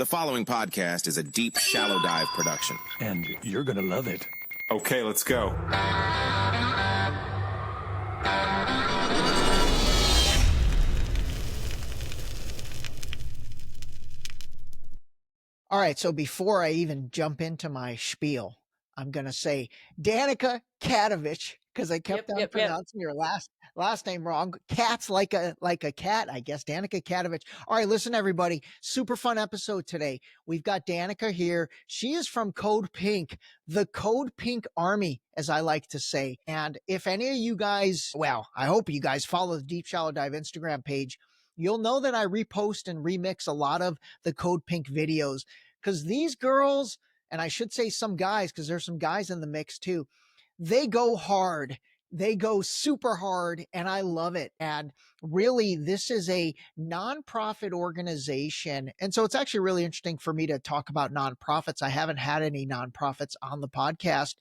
The following podcast is a deep, shallow dive production. And you're gonna love it. Okay, let's go. All right, so before I even jump into my spiel, I'm going to say Danaka Katovich, because I kept on pronouncing your last name wrong. Cat's like a cat, I guess. Danaka Katovich. All right, listen, everybody. Super fun episode today. We've got Danaka here. She is from CODEPINK, the CODEPINK Army, as I like to say. And if any of you guys, well, I hope you guys follow the Deep Shallow Dive Instagram page, you'll know that I repost and remix a lot of the CODEPINK videos because these girls, and I should say some guys, because there's some guys in the mix too, they go hard. They go super hard, and I love it. And really, this is a nonprofit organization. And so it's actually really interesting for me to talk about nonprofits. I haven't had any nonprofits on the podcast,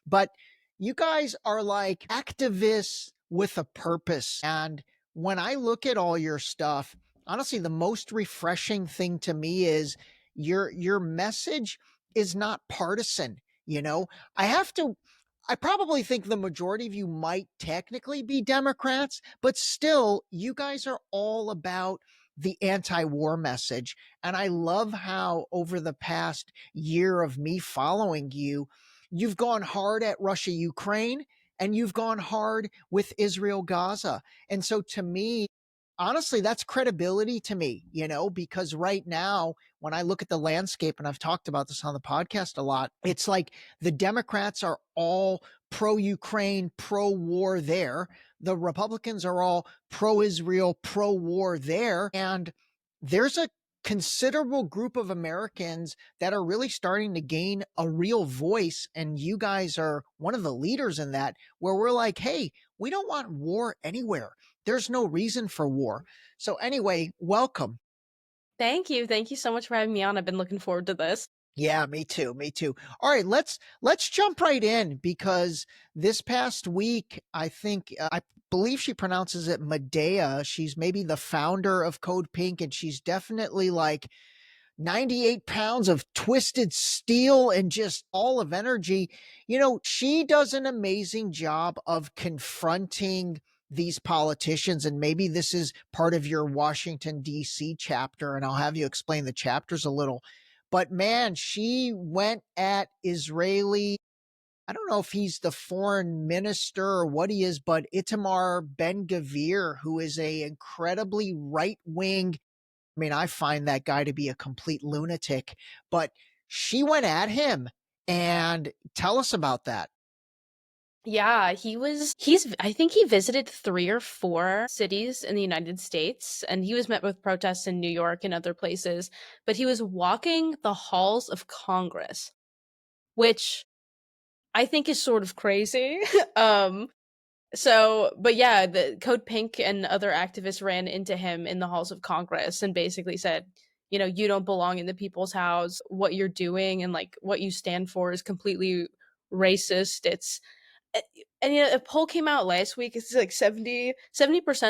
but you guys are like activists with a purpose. And when I look at all your stuff, honestly, the most refreshing thing to me is your message is not partisan. You know, I probably think the majority of you might technically be Democrats, but still, you guys are all about the anti-war message. And I love how over the past year of me following you, you've gone hard at Russia, Ukraine, and you've gone hard with Israel, Gaza. And so to me, honestly, that's credibility to me, you know, because right now, when I look at the landscape, and I've talked about this on the podcast a lot, it's like the Democrats are all pro-Ukraine, pro-war there. The Republicans are all pro-Israel, pro-war there. And there's a considerable group of Americans that are really starting to gain a real voice. And you guys are one of the leaders in that, where we're like, hey, we don't want war anywhere. There's no reason for war. So anyway, welcome. Thank you. Thank you so much for having me on. I've been looking forward to this. Yeah, me too. Me too. All right, let's jump right in, because this past week, I think, I believe she pronounces it Medea. She's maybe the founder of CODEPINK, and she's definitely like 98 pounds of twisted steel and just all of energy. You know, she does an amazing job of confronting these politicians. And maybe this is part of your Washington, D.C. chapter, and I'll have you explain the chapters a little. But man, she went at Israeli, I don't know if he's the foreign minister or what he is, but Itamar Ben-Gvir, who is a incredibly right-wing, I mean, I find that guy to be a complete lunatic, but she went at him. And tell us about that. Yeah, I think he visited 3 or 4 cities in the United States, and he was met with protests in New York and other places, but he was walking the halls of Congress, which I think is sort of crazy. But yeah, the CODEPINK and other activists ran into him in the halls of Congress and basically said, you know, you don't belong in the people's house. What you're doing and like what you stand for is completely racist. And you know, a poll came out last week. It's like 70%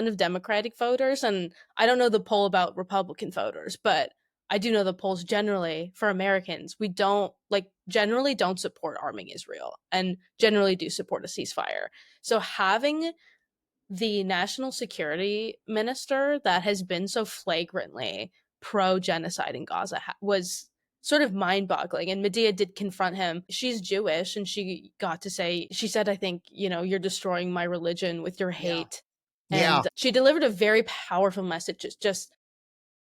of Democratic voters, and I don't know the poll about Republican voters, but I do know the polls generally for Americans. We generally don't support arming Israel and generally do support a ceasefire. So having the national security minister that has been so flagrantly pro-genocide in Gaza was sort of mind-boggling. And Medea did confront him. She's Jewish, and she said, I think, you know, you're destroying my religion with your hate. Yeah. And she delivered a very powerful message, just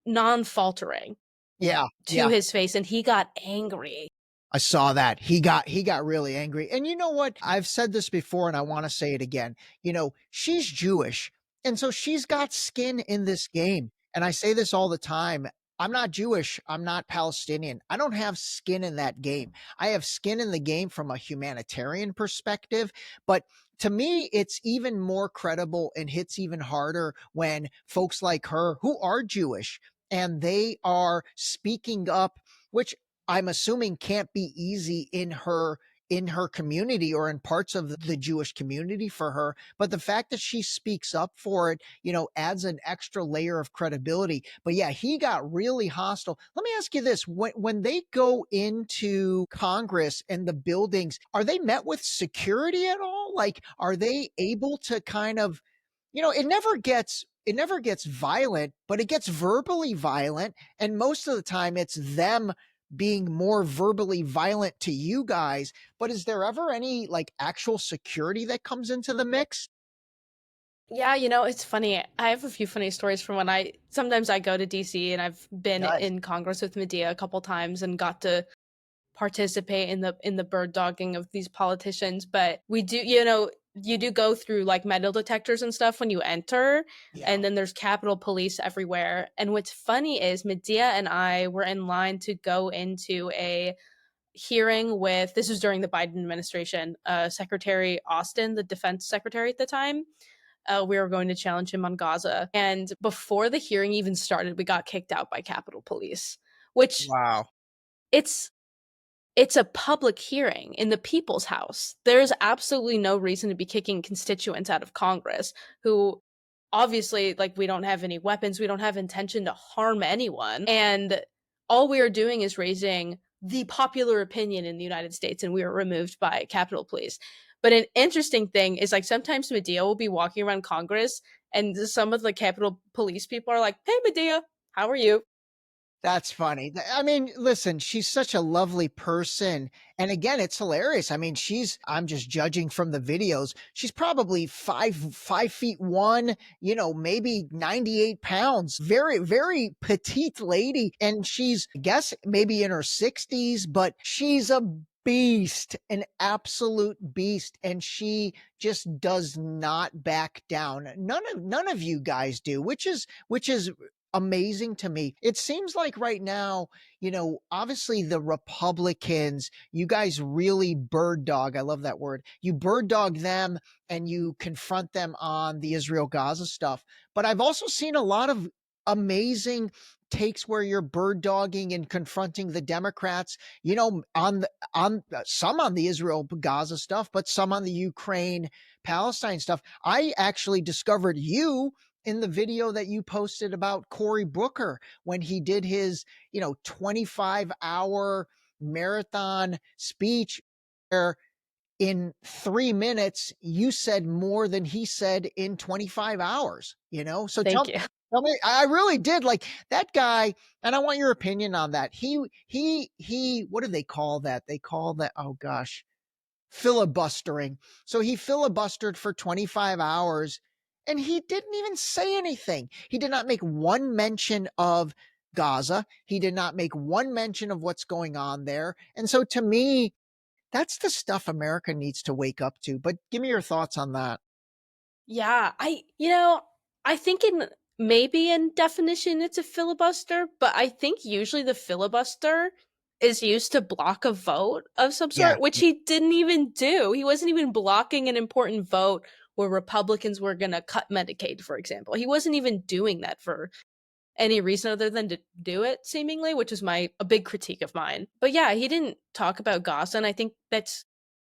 non-faltering to his face, and he got angry. I saw that. He got really angry. And you know what? I've said this before, and I want to say it again. You know, she's Jewish, and so she's got skin in this game. And I say this all the time. I'm not Jewish. I'm not Palestinian. I don't have skin in that game. I have skin in the game from a humanitarian perspective. But to me, it's even more credible and hits even harder when folks like her, who are Jewish, and they are speaking up, which I'm assuming can't be easy in her in her community or in parts of the Jewish community for her. But the fact that she speaks up for it, adds an extra layer of credibility. But yeah, he got really hostile. Let me ask you this. When they go into Congress and the buildings, are they met with security at all? Like, are they able to kind of, it never gets violent, but it gets verbally violent. And most of the time it's them being more verbally violent to you guys. But is there ever any like actual security that comes into the mix? Yeah, it's funny. I have a few funny stories from when sometimes I go to DC, and I've been Nice. in Congress with Medea a couple times and got to participate in the bird dogging of these politicians. But we do, you do go through like metal detectors and stuff when you enter, Yeah. and then there's Capitol Police everywhere. And what's funny is Medea and I were in line to go into a hearing with, this was during the Biden administration, Secretary Austin, the defense secretary at the time. We were going to challenge him on Gaza. And before the hearing even started, we got kicked out by Capitol Police, which Wow. it's a public hearing in the people's house. There's absolutely no reason to be kicking constituents out of Congress who obviously, like, we don't have any weapons. We don't have intention to harm anyone. And all we are doing is raising the popular opinion in the United States, and we are removed by Capitol Police. But an interesting thing is, like, sometimes Medea will be walking around Congress, and some of the Capitol Police people are like, "Hey, Medea, how are you?" That's funny. I mean, listen, she's such a lovely person. And again, it's hilarious. I mean, I'm just judging from the videos. She's probably 5'1", maybe 98 pounds. Very, very petite lady. And she's, I guess, maybe in her 60s, but she's a beast, an absolute beast. And she just does not back down. None of you guys do, which is amazing to me. It seems like right now, obviously the Republicans, you guys really bird dog. I love that word. You bird dog them and you confront them on the Israel Gaza stuff. But I've also seen a lot of amazing takes where you're bird dogging and confronting the Democrats, on some on the Israel Gaza stuff, but some on the Ukraine Palestine stuff. I actually discovered you in the video that you posted about Cory Booker when he did his, 25-hour marathon speech where in 3 minutes you said more than he said in 25 hours, So Thank you. tell me, I really did like that guy, and I want your opinion on that. What do they call that? They call that, oh gosh, filibustering. So he filibustered for 25 hours and he didn't even say anything. He did not make one mention of Gaza. He did not make one mention of what's going on there. And so to me, that's the stuff America needs to wake up to. But give me your thoughts on that. Yeah, I think maybe in definition it's a filibuster, but I think usually the filibuster is used to block a vote of some Yeah. sort, which he didn't even do. He wasn't even blocking an important vote where Republicans were going to cut Medicaid, for example. He wasn't even doing that for any reason other than to do it, seemingly, which is a big critique of mine. But yeah, he didn't talk about Gaza, and I think that's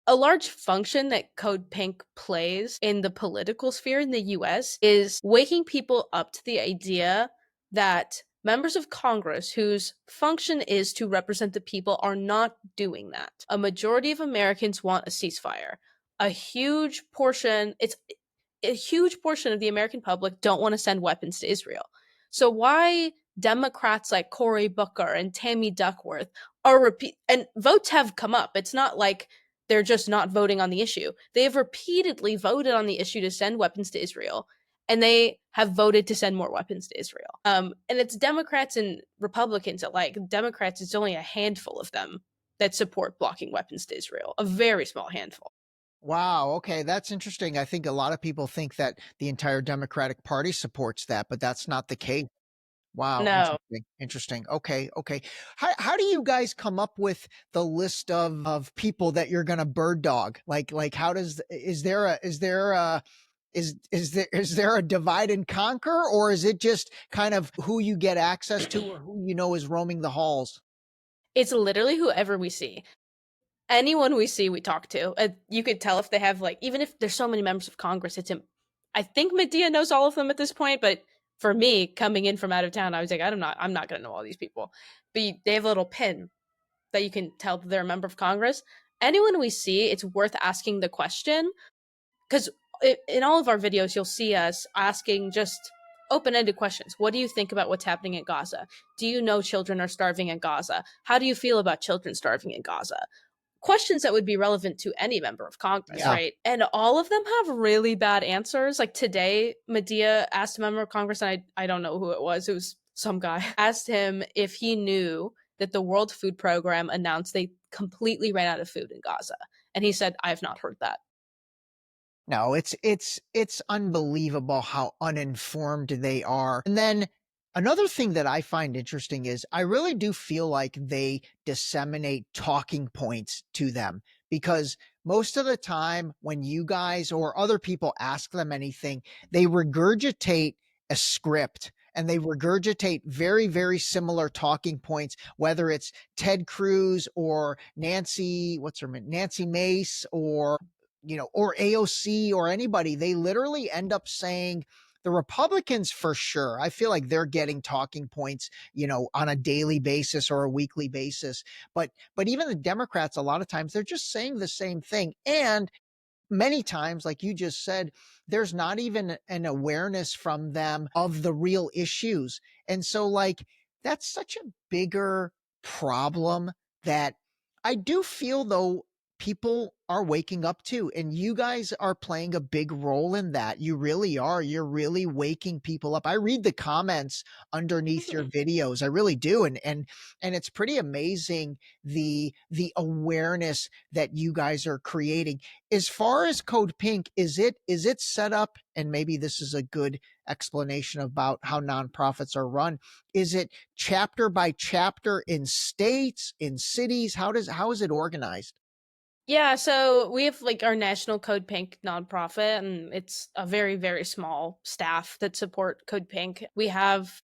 a large function that Code Pink plays in the political sphere in the US is waking people up to the idea that members of Congress, whose function is to represent the people, are not doing that. A majority of Americans want a ceasefire. It's a huge portion of the American public don't want to send weapons to Israel. So why Democrats like Cory Booker and Tammy Duckworth and votes have come up. It's not like they're just not voting on the issue. They have repeatedly voted on the issue to send weapons to Israel, and they have voted to send more weapons to Israel. And it's Democrats and Republicans alike. Democrats, it's only a handful of them that support blocking weapons to Israel, a very small handful. Wow. Okay. That's interesting. I think a lot of people think that the entire Democratic Party supports that, but that's not the case. Wow, No. interesting, interesting. Okay, okay. How do you guys come up with the list of people that you're gonna bird dog? Like how does is there a divide and conquer, or is it just kind of who you get access to or who is roaming the halls? It's literally whoever we see. anyone we see, we talk to. You could tell if they have like, even if there's so many members of Congress, I think Medea knows all of them at this point, but for me, coming in from out of town, I was like, I'm not going to know all these people. But they have a little pin that you can tell that they're a member of Congress. Anyone we see, it's worth asking the question, because in all of our videos, you'll see us asking just open-ended questions. What do you think about what's happening in Gaza? Do you know children are starving in Gaza? How do you feel about children starving in Gaza? Questions that would be relevant to any member of Congress, right? And all of them have really bad answers. Like today, Medea asked a member of Congress, and I don't know who it was some guy, asked him if he knew that the World Food Program announced they completely ran out of food in Gaza. And he said, I have not heard that. No, it's unbelievable how uninformed they are. And then another thing that I find interesting is I really do feel like they disseminate talking points to them, because most of the time when you guys or other people ask them anything, they regurgitate a script and they regurgitate very, very similar talking points, whether it's Ted Cruz or Nancy Mace, or or AOC or anybody. They literally end up saying, the Republicans for sure, I feel like they're getting talking points, on a daily basis or a weekly basis. But even the Democrats, a lot of times they're just saying the same thing. And many times, like you just said, there's not even an awareness from them of the real issues. And so like, that's such a bigger problem that I do feel though people are waking up to, and you guys are playing a big role in that. You really are. You're really waking people up. I read the comments underneath your videos. I really do. And it's pretty amazing the awareness that you guys are creating. As far as Code Pink, is it set up, and maybe this is a good explanation about how nonprofits are run, is it chapter by chapter in states, in cities? How is it organized? Yeah, so we have like our national Code Pink nonprofit, and it's a very, very small staff that support Code Pink. We have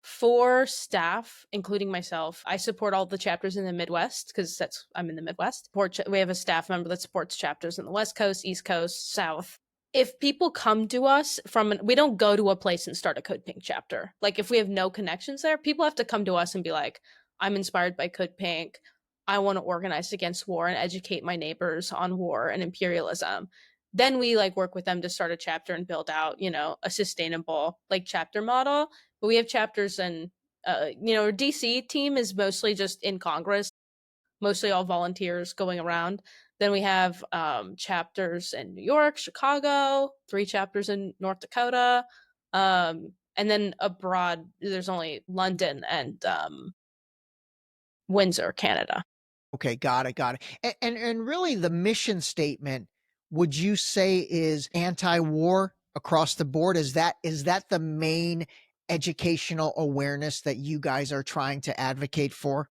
4 staff, including myself. I support all the chapters in the Midwest because I'm in the Midwest. We have a staff member that supports chapters in the West Coast, East Coast, South. If people come to us we don't go to a place and start a Code Pink chapter. Like if we have no connections there, people have to come to us and be like, I'm inspired by Code Pink. I want to organize against war and educate my neighbors on war and imperialism. Then we like work with them to start a chapter and build out, a sustainable like chapter model. But we have chapters in, DC team is mostly just in Congress, mostly all volunteers going around. Then we have chapters in New York, Chicago, 3 chapters in North Dakota. And then abroad, there's only London and Windsor, Canada. Okay, got it, got it. And really the mission statement, would you say, is anti-war across the board? Is that the main educational awareness that you guys are trying to advocate for?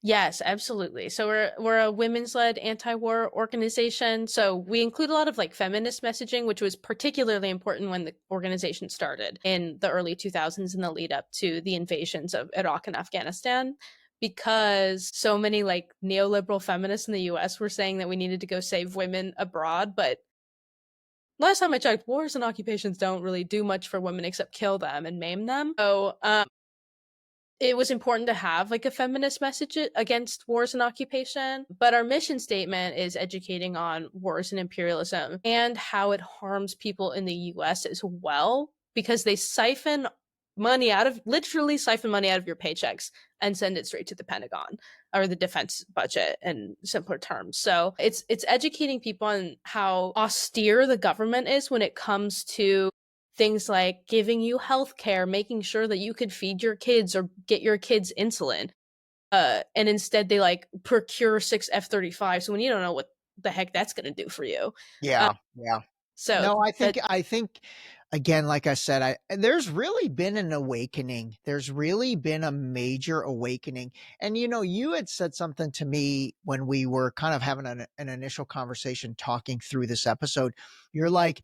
Yes, absolutely. So we're a women's-led anti-war organization. So we include a lot of like feminist messaging, which was particularly important when the organization started in the early 2000s in the lead up to the invasions of Iraq and Afghanistan, because so many like neoliberal feminists in the US were saying that we needed to go save women abroad. But last time I checked, wars and occupations don't really do much for women except kill them and maim them. So it was important to have like a feminist message against wars and occupation. But our mission statement is educating on wars and imperialism and how it harms people in the US as well, because they literally siphon money out of your paychecks and send it straight to the Pentagon or the defense budget in simpler terms. So it's educating people on how austere the government is when it comes to things like giving you health care, making sure that you could feed your kids or get your kids insulin. And instead they like procure 6 F-35s when you don't know what the heck that's going to do for you. Yeah. So no, I think again, like I said, there's really been an awakening. There's really been a major awakening. And you had said something to me when we were kind of having an initial conversation talking through this episode. You're like,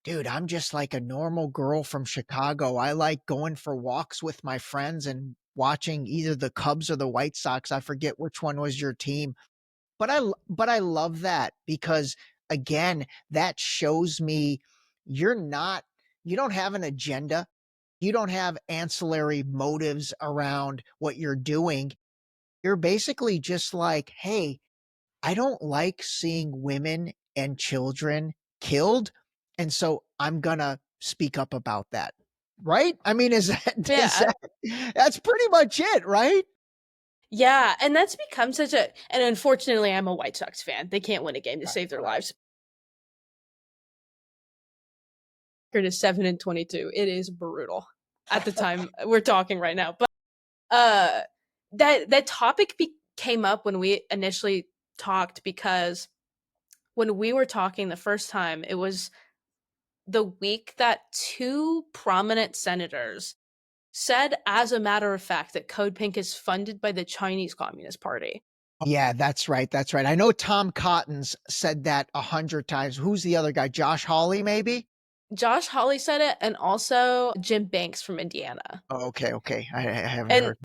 dude, I'm just like a normal girl from Chicago. I like going for walks with my friends and watching either the Cubs or the White Sox. I forget which one was your team. But I love that because again, that shows me you don't have an agenda. You don't have ancillary motives around what you're doing. You're basically just like, hey, I don't like seeing women and children killed. And so I'm going to speak up about that. Right? I mean, Yeah. That's pretty much it, right? Yeah, and that's become such a, and unfortunately I'm a White Sox fan. They can't win a game to save their lives. Record is 7-22. It is brutal at the time we're talking right now. But that topic came up when we initially talked because when we were talking the first time, it was the week that two prominent senators said, as a matter of fact, that Code Pink is funded by the Chinese Communist Party. Yeah, that's right. That's right. I know Tom Cotton's said that 100 times. Who's the other guy? Josh Hawley, maybe? Josh Hawley said it, and also Jim Banks from Indiana. Oh, okay, okay. I haven't heard.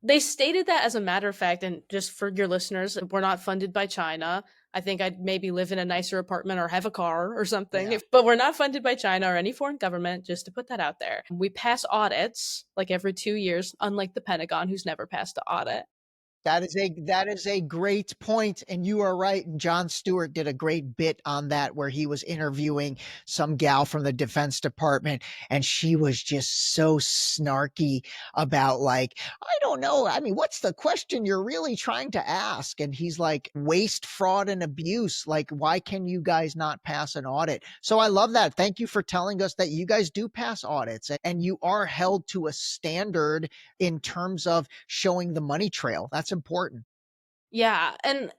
They stated that as a matter of fact, and just for your listeners, we're not funded by China. I think I'd maybe live in a nicer apartment or have a car or something. Yeah. But we're not funded by China or any foreign government, just to put that out there. We pass audits like every 2 years, unlike the Pentagon, who's never passed an audit. That is a great point, and you are right. And Jon Stewart did a great bit on that where he was interviewing some gal from the Defense Department, and she was just so snarky about like, I don't know. I mean, what's the question you're really trying to ask? And he's like, waste, fraud, and abuse. Like, why can you guys not pass an audit? So I love that. Thank you for telling us that you guys do pass audits and you are held to a standard in terms of showing the money trail. That's important. Yeah, and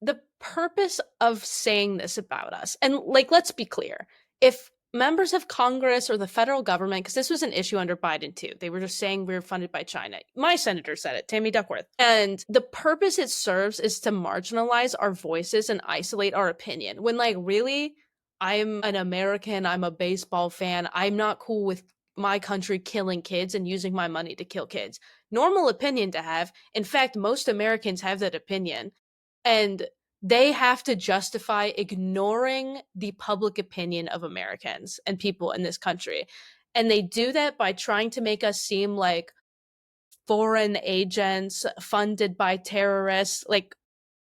the purpose of saying this about us, and like, let's be clear, if members of Congress or the federal government, because this was an issue under Biden too, they were just saying we were funded by China. My senator said it, Tammy Duckworth. And the purpose it serves is to marginalize our voices and isolate our opinion. When like, really, I'm an American, I'm a baseball fan, I'm not cool with my country killing kids and using my money to kill kids. Normal opinion to have. In fact, most Americans have that opinion. And they have to justify ignoring the public opinion of Americans and people in this country. And they do that by trying to make us seem like foreign agents funded by terrorists, like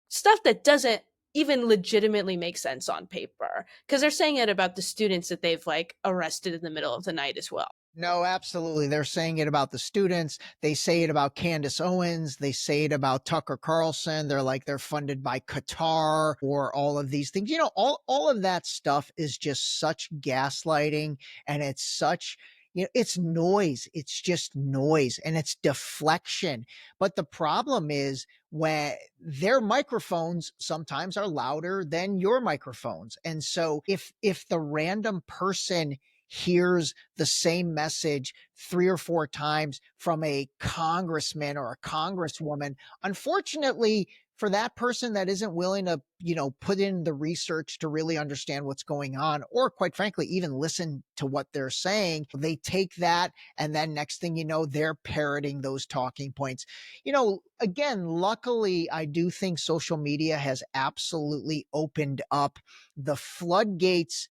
stuff that doesn't even legitimately make sense on paper. Because they're saying it about the students that they've like arrested in the middle of the night as well. No, absolutely. They're saying it about the students. They say it about Candace Owens. They say it about Tucker Carlson. They're like, they're funded by Qatar or all of these things. You know, all of that stuff is just such gaslighting, and it's such, you know, it's noise. It's just noise and it's deflection. But the problem is when their microphones sometimes are louder than your microphones. And so if the random person hears the same message 3 or 4 times from a congressman or a congresswoman, unfortunately for that person that isn't willing to, you know, put in the research to really understand what's going on, or quite frankly, even listen to what they're saying, they take that. And then next thing you know, they're parroting those talking points. You know, again, luckily, I do think social media has absolutely opened up the floodgates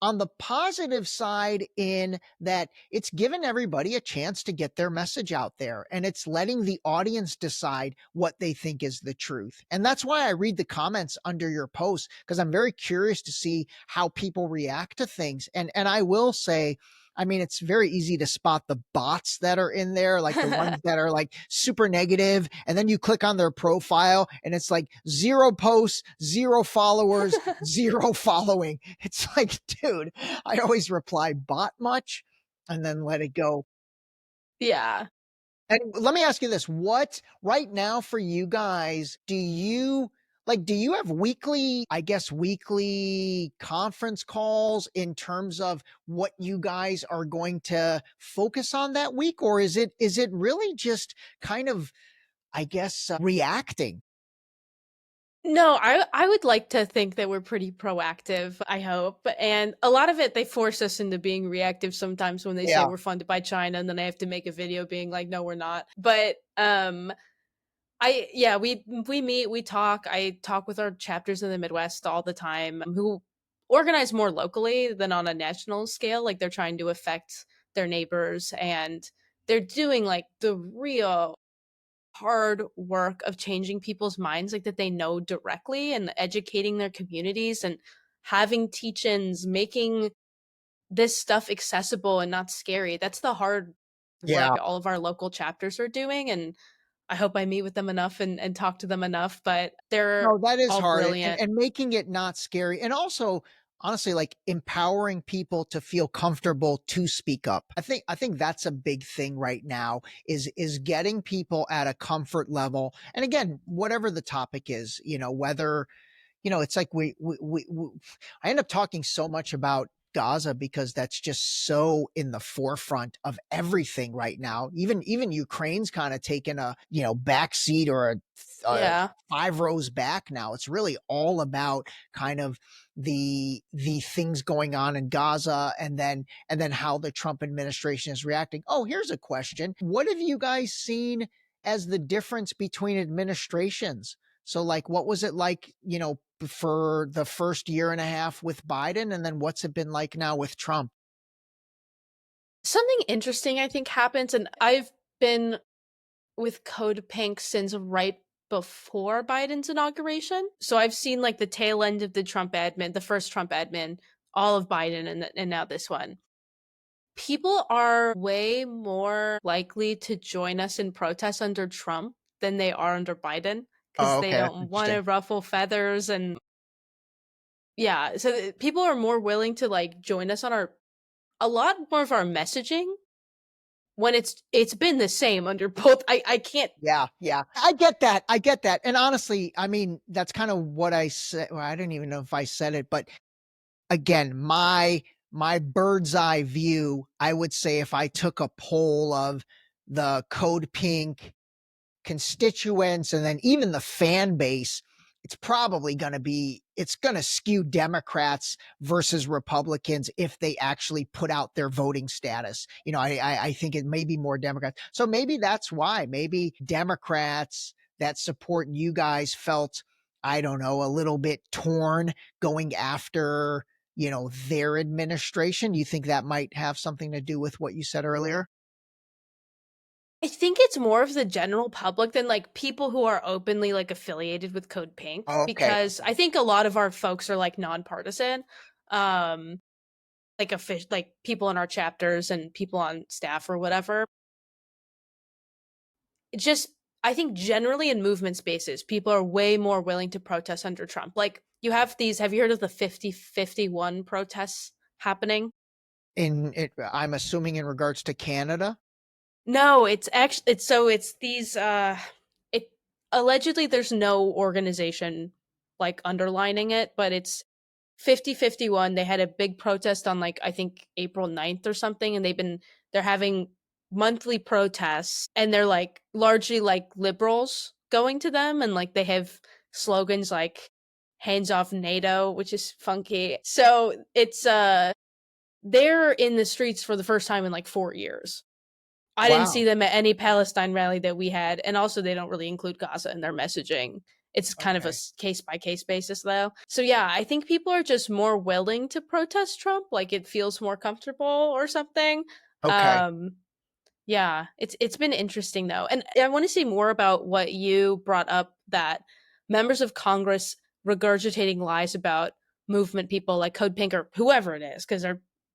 on the positive side, in that it's given everybody a chance to get their message out there, and it's letting the audience decide what they think is the truth. And that's why I read the comments under your posts, because I'm very curious to see how people react to things. And I will say, I mean, it's very easy to spot the bots that are in there, like the ones that are like super negative. And then you click on their profile and it's like 0 posts, 0 followers, 0 following. It's like, dude, I always reply bot much and then let it go. Yeah. And let me ask you this, what right now for you guys, do you have weekly, I guess, weekly conference calls in terms of what you guys are going to focus on that week? Or is it really just kind of, I guess, reacting? No, I would like to think that we're pretty proactive, I hope. And a lot of it, they force us into being reactive sometimes when they say Yeah. we're funded by China, and then I have to make a video being like, no, we're not. But We meet, we talk. I talk with our chapters in the Midwest all the time who organize more locally than on a national scale. Like they're trying to affect their neighbors, and they're doing like the real hard work of changing people's minds, like that they know directly, and educating their communities and having teach-ins, making this stuff accessible and not scary. That's the hard work Yeah. all of our local chapters are doing. And I hope I meet with them enough and talk to them enough, but they're No, that is all hard, brilliant. and making it not scary, and also, honestly, like, empowering people to feel comfortable to speak up. I think that's a big thing right now is getting people at a comfort level, and again, whatever the topic is, whether it's like I end up talking so much about Gaza because that's just so in the forefront of everything right now. Even Ukraine's kind of taken a back seat or a Yeah. 5 rows back now. It's really all about kind of the things going on in Gaza, and then how the Trump administration is reacting. Oh, here's a question: what have you guys seen as the difference between administrations? So, like, what was it like, for the first year and a half with Biden, and then what's it been like now with Trump? Something interesting I think happens, and I've been with Code Pink since right before Biden's inauguration. So I've seen like the tail end of the Trump admin, the first Trump admin, all of Biden, and now this one. People are way more likely to join us in protests under Trump than they are under Biden, because Oh, they okay, that's don't want interesting. to ruffle feathers. And yeah, so people are more willing to like join us on our a lot more of our messaging when it's been the same under both. I can't. Yeah, yeah. I get that, and honestly, I mean, that's kind of what I said. Well, I don't even know if I said it, but again, my bird's eye view, I would say if I took a poll of the Code Pink constituents and then even the fan base, it's going to skew Democrats versus Republicans if they actually put out their voting status. I think it may be more Democrats. So maybe that's why. Maybe Democrats that support you guys felt, I don't know, a little bit torn going after, their administration. You think that might have something to do with what you said earlier? I think it's more of the general public than like people who are openly like affiliated with Code Pink, Oh, okay. because I think a lot of our folks are like nonpartisan, like like people in our chapters and people on staff or whatever. It just I think generally in movement spaces, people are way more willing to protest under Trump. Like you have these. Have you heard of the 50-51 protests happening? I'm assuming in regards to Canada. No, it's actually it's these it allegedly there's no organization like underlining it, but it's 50-51. They had a big protest on like I think April 9th or something, and they're having monthly protests, and they're like largely like liberals going to them, and like they have slogans like hands off NATO, which is funky. So it's they're in the streets for the first time in like 4 years. I didn't see Wow. them at any Palestine rally that we had, and also they don't really include Gaza in their messaging. It's kind of a Okay. case by case basis, though. So yeah, I think people are just more willing to protest Trump, like it feels more comfortable or something. Okay. Um, yeah, it's been interesting though, and I want to see more about what you brought up, that members of Congress regurgitating lies about movement people like Code Pink or whoever it is, because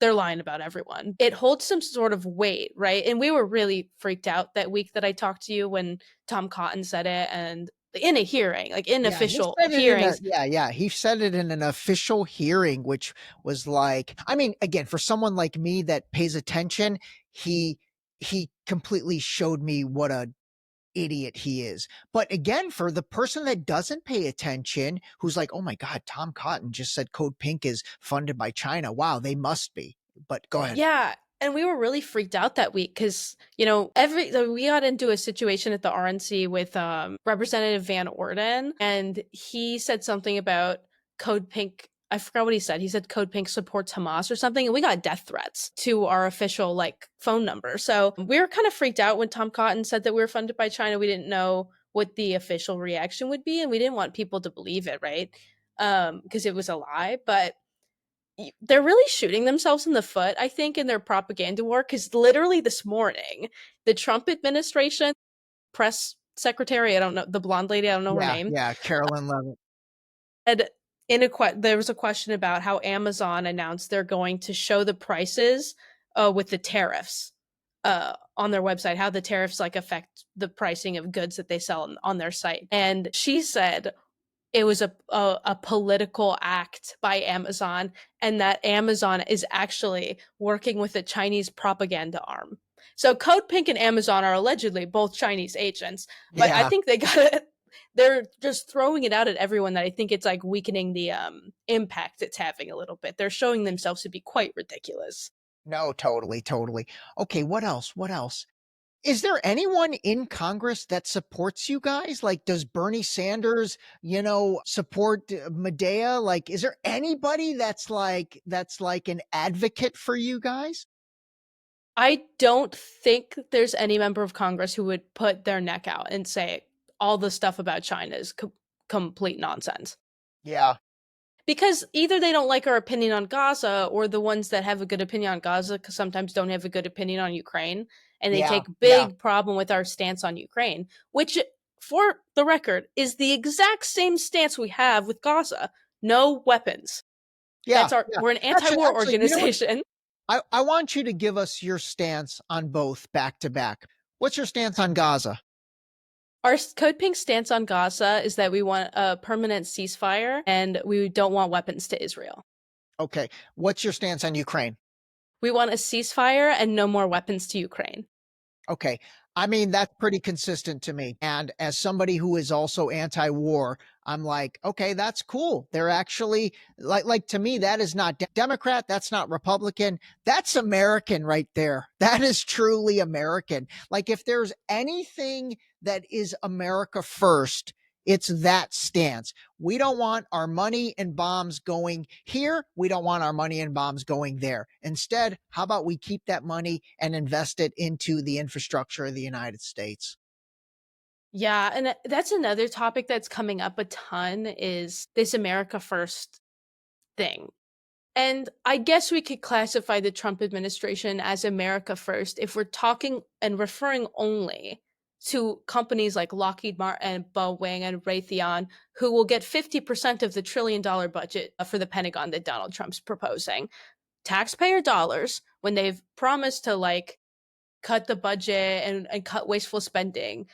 they're lying about everyone. It holds some sort of weight, right? And we were really freaked out that week that I talked to you when Tom Cotton said it, and in a hearing, like in Yeah, he official said it in a hearings. yeah, yeah, he said it in an official hearing, which was like, I mean, again, for someone like me that pays attention, he completely showed me what a idiot he is. But again, for the person that doesn't pay attention, who's like, "Oh my God, Tom Cotton just said Code Pink is funded by China. Wow, they must be." But go ahead. Yeah, and we were really freaked out that week because we got into a situation at the RNC with Representative Van Orden, and he said something about Code Pink. I forgot what he said. He said Code Pink supports Hamas or something, and we got death threats to our official like phone number. So we were kind of freaked out when Tom Cotton said that we were funded by China. We didn't know what the official reaction would be, and we didn't want people to believe it, right? Because it was a lie. But they're really shooting themselves in the foot, I think, in their propaganda war, because literally this morning, the Trump administration press secretary, I don't know, the blonde lady, I don't know her name. Yeah, Carolyn Levitt. And there was a question about how Amazon announced they're going to show the prices with the tariffs on their website, how the tariffs like affect the pricing of goods that they sell on their site. And she said it was a political act by Amazon, and that Amazon is actually working with a Chinese propaganda arm. So CodePink and Amazon are allegedly both Chinese agents, but I think they got it. They're just throwing it out at everyone that I think it's like weakening the impact it's having a little bit. They're showing themselves to be quite ridiculous. No, totally. Okay, what else? Is there anyone in Congress that supports you guys? Like, does Bernie Sanders, support Medea? Like, is there anybody that's like an advocate for you guys? I don't think there's any member of Congress who would put their neck out and say all the stuff about China is complete nonsense. Yeah. Because either they don't like our opinion on Gaza, or the ones that have a good opinion on Gaza sometimes don't have a good opinion on Ukraine. And they take big problem with our stance on Ukraine, which, for the record, is the exact same stance we have with Gaza. No weapons. Yeah. We're an anti-war organization. I want you to give us your stance on both back to back. What's your stance on Gaza? Our CodePink stance on Gaza is that we want a permanent ceasefire and we don't want weapons to Israel. Okay. What's your stance on Ukraine? We want a ceasefire and no more weapons to Ukraine. Okay. I mean, that's pretty consistent to me. And as somebody who is also anti-war, I'm like, okay, that's cool. They're actually like to me, that is not Democrat. That's not Republican. That's American right there. That is truly American. Like, if there's anything that is America first, it's that stance. We don't want our money and bombs going here. We don't want our money and bombs going there. Instead, how about we keep that money and invest it into the infrastructure of the United States? Yeah, and that's another topic that's coming up a ton, is this America First thing. And I guess we could classify the Trump administration as America First if we're talking and referring only to companies like Lockheed Martin and Boeing and Raytheon, who will get 50% of the $1 trillion budget for the Pentagon that Donald Trump's proposing. Taxpayer dollars, when they've promised to like cut the budget and cut wasteful spending.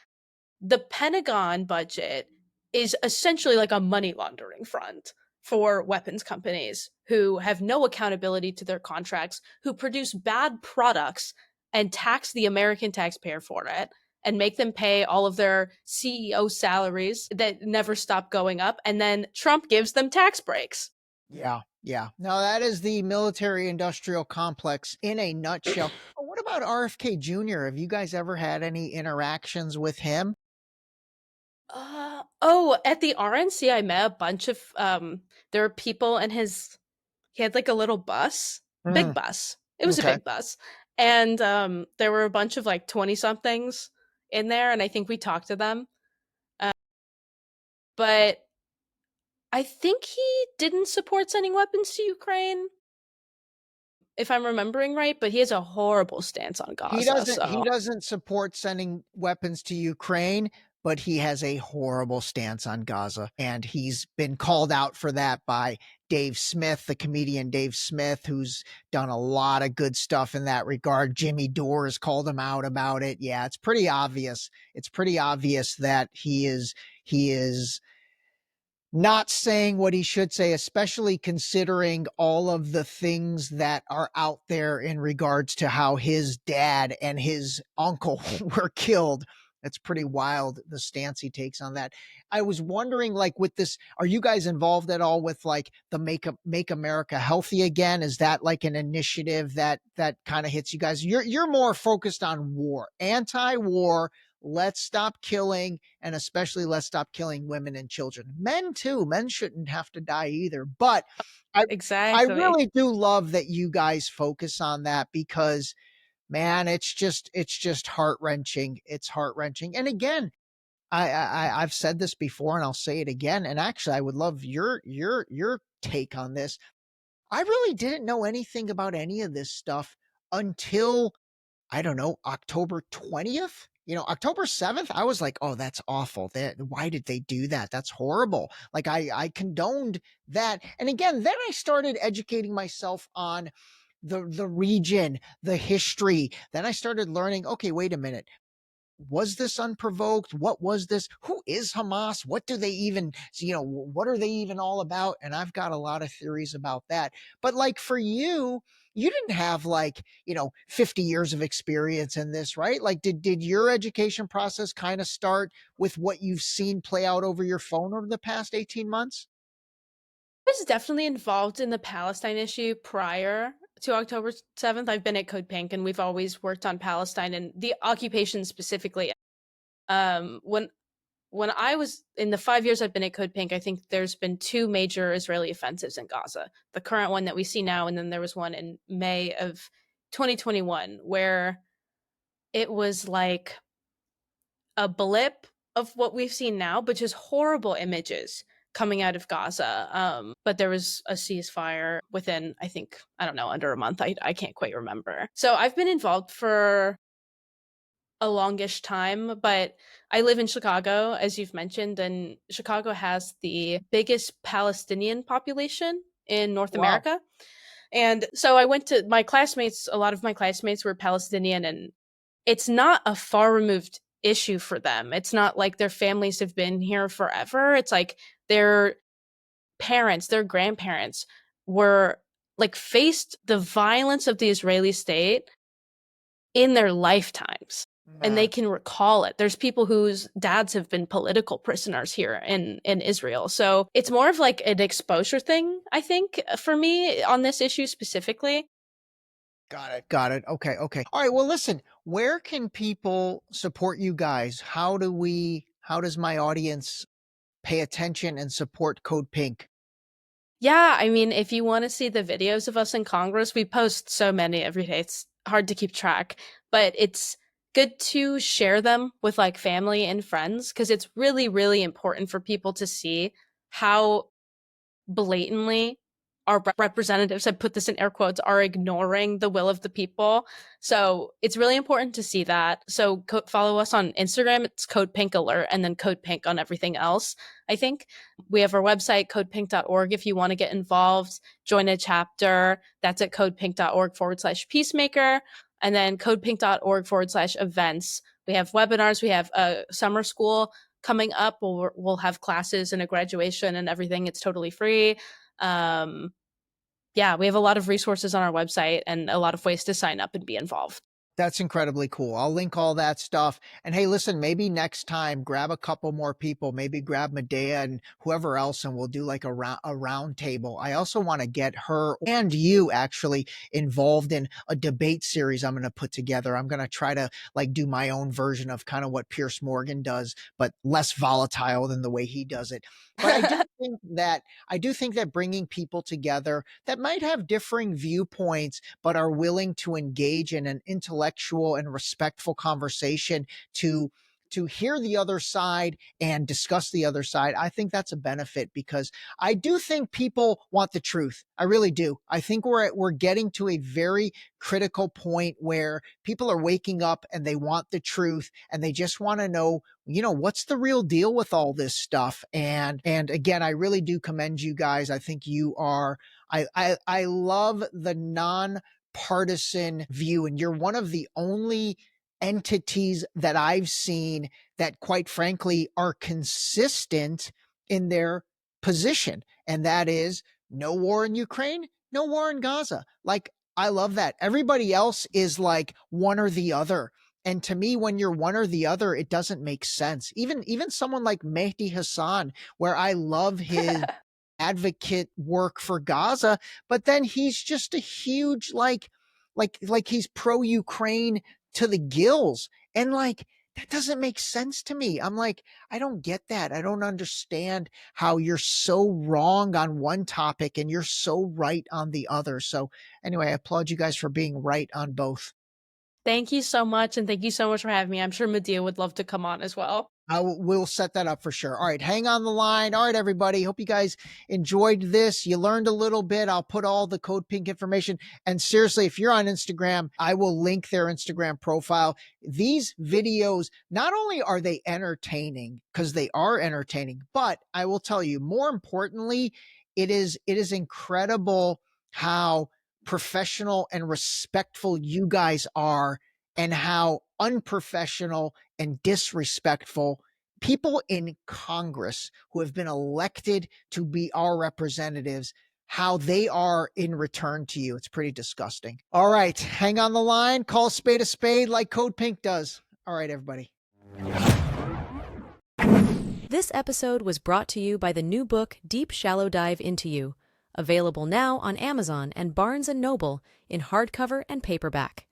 The Pentagon budget is essentially like a money laundering front for weapons companies who have no accountability to their contracts, who produce bad products and tax the American taxpayer for it, and make them pay all of their CEO salaries that never stop going up. And then Trump gives them tax breaks. Yeah. No, that is the military industrial complex in a nutshell. What about RFK Jr.? Have you guys ever had any interactions with him? At the RNC, I met a bunch of, there were people in he had like a little bus, big bus. It was a big bus. And there were a bunch of like 20-somethings in there, and I think we talked to them. But I think he didn't support sending weapons to Ukraine, if I'm remembering right, but he has a horrible stance on Gaza. He doesn't support sending weapons to Ukraine, but he has a horrible stance on Gaza. And he's been called out for that by Dave Smith, the comedian Dave Smith, who's done a lot of good stuff in that regard. Jimmy Dore has called him out about it. Yeah, it's pretty obvious. It's pretty obvious that he is not saying what he should say, especially considering all of the things that are out there in regards to how his dad and his uncle were killed. That's pretty wild, the stance he takes on that. I was wondering, like, with this, are you guys involved at all with like the Make America Healthy Again? Is that like an initiative that kind of hits you guys? You're more focused on war, anti-war. Let's stop killing, and especially let's stop killing women and children. Men too. Men shouldn't have to die either. But I really do love that you guys focus on that, because man, it's just heart-wrenching. It's heart-wrenching. And again, I've said this before and I'll say it again. And actually, I would love your take on this. I really didn't know anything about any of this stuff until, I don't know, October 20th. October 7th, I was like, oh, that's awful. Why did they do that? That's horrible. Like I condoned that. And again, then I started educating myself on the region, the history. Then I started learning, okay, wait a minute. Was this unprovoked? What was this? Who is Hamas? What do they even, what are they even all about? And I've got a lot of theories about that. But like for you, you didn't have 50 years of experience in this, right? Like did your education process kind of start with what you've seen play out over your phone over the past 18 months? I was definitely involved in the Palestine issue prior to October 7th. I've been at CODEPINK and we've always worked on Palestine and the occupation specifically. When I was in the 5 years I've been at CODEPINK, I think there's been 2 major Israeli offensives in Gaza. The current one that we see now, and then there was one in May of 2021 where it was like a blip of what we've seen now, but just horrible images coming out of Gaza. But there was a ceasefire within, I think, I don't know, under a month. I can't quite remember. So I've been involved for a longish time, but I live in Chicago, as you've mentioned, and Chicago has the biggest Palestinian population in North Wow. America. And so I went to my classmates, a lot of my classmates were Palestinian, and it's not a far removed issue for them. It's not like their families have been here forever. It's like their parents, their grandparents were like faced the violence of the Israeli state in their lifetimes. And they can recall it. There's people whose dads have been political prisoners here in Israel. So it's more of like an exposure thing, I think, for me on this issue specifically. Got it. Okay. All right. Well, listen, where can people support you guys? How does my audience pay attention and support Code Pink? Yeah, I mean, if you want to see the videos of us in Congress, we post so many every day. It's hard to keep track, but it's good to share them with like family and friends because it's really, really important for people to see how blatantly our representatives, I put this in air quotes, are ignoring the will of the people. So it's really important to see that. So follow us on Instagram. It's Code Pink Alert and then Code Pink on everything else. I think we have our website, codepink.org. If you want to get involved, join a chapter. That's at codepink.org/peacemaker. And then codepink.org/events. We have webinars. We have a summer school coming up. We'll have classes and a graduation and everything. It's totally free. Yeah, we have a lot of resources on our website and a lot of ways to sign up and be involved. That's incredibly cool. I'll link all that stuff. And hey, listen, maybe next time grab a couple more people, maybe grab Medea and whoever else, and we'll do like a round table. I also want to get her and you actually involved in a debate series I'm going to put together. I'm going to try to like do my own version of kind of what Pierce Morgan does, but less volatile than the way he does it. But I do think that bringing people together that might have differing viewpoints, but are willing to engage in an intellectual and respectful conversation to hear the other side and discuss the other side. I think that's a benefit because I do think people want the truth. I really do. I think we're getting to a very critical point where people are waking up and they want the truth and they just want to know, what's the real deal with all this stuff. And again, I really do commend you guys. I think you are, I love the non-partisan view, and you're one of the only entities that I've seen that quite frankly are consistent in their position. And that is no war in Ukraine, no war in Gaza. Like, I love that. Everybody else is like one or the other. And to me, when you're one or the other, it doesn't make sense. Even someone like Mehdi Hassan, where I love his advocate work for Gaza, but then he's just a huge like he's pro-Ukraine to the gills. And like, that doesn't make sense to me. I'm like, I don't get that. I don't understand how you're so wrong on one topic and you're so right on the other. So anyway, I applaud you guys for being right on both. Thank you so much. And thank you so much for having me. I'm sure Medea would love to come on as well. We'll set that up for sure. All right, hang on the line. All right, everybody. Hope you guys enjoyed this. You learned a little bit. I'll put all the Code Pink information. And seriously, if you're on Instagram, I will link their Instagram profile. These videos, not only are they entertaining, because they are entertaining, but I will tell you, more importantly, it is incredible how professional and respectful you guys are, and how unprofessional and disrespectful people in Congress who have been elected to be our representatives, how they are in return to you. It's pretty disgusting. All right, hang on the line. Call a spade like Code Pink does. All right, everybody. This episode was brought to you by the new book Deep Shallow Dive Into You, available now on Amazon and Barnes & Noble in hardcover and paperback.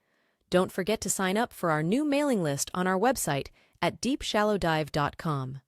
Don't forget to sign up for our new mailing list on our website at deepshallowdive.com.